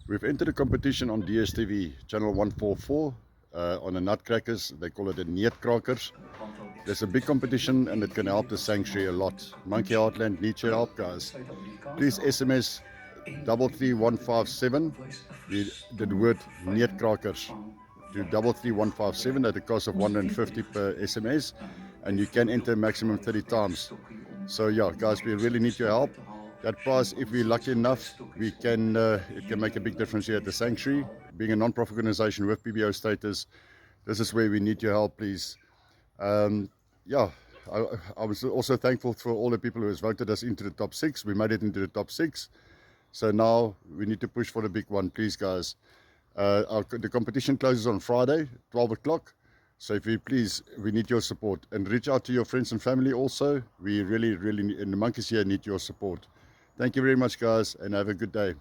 We've entered a competition on DSTV, channel 144, on the Nutcrackers. They call it the Neetkrakers. There's a big competition and it can help the sanctuary a lot. Monkey Heartland needs your help, guys. Please SMS 33157, the word Neetkrakers, to 33157 at the cost of 150 per SMS, and you can enter maximum 30 times. So yeah, guys, we really need your help. That prize, if we're lucky enough, it can make a big difference here at the sanctuary. Being a non-profit organization with PBO status, this is where we need your help, please. Yeah, I was also thankful for all the people who has voted us into the top 6. We made it into the top 6. So now we need to push for the big one, please, guys. The competition closes on Friday, 12 o'clock. So if you please, we need your support. And reach out to your friends and family also. We really, and the monkeys here need your support. Thank you very much, guys, and have a good day.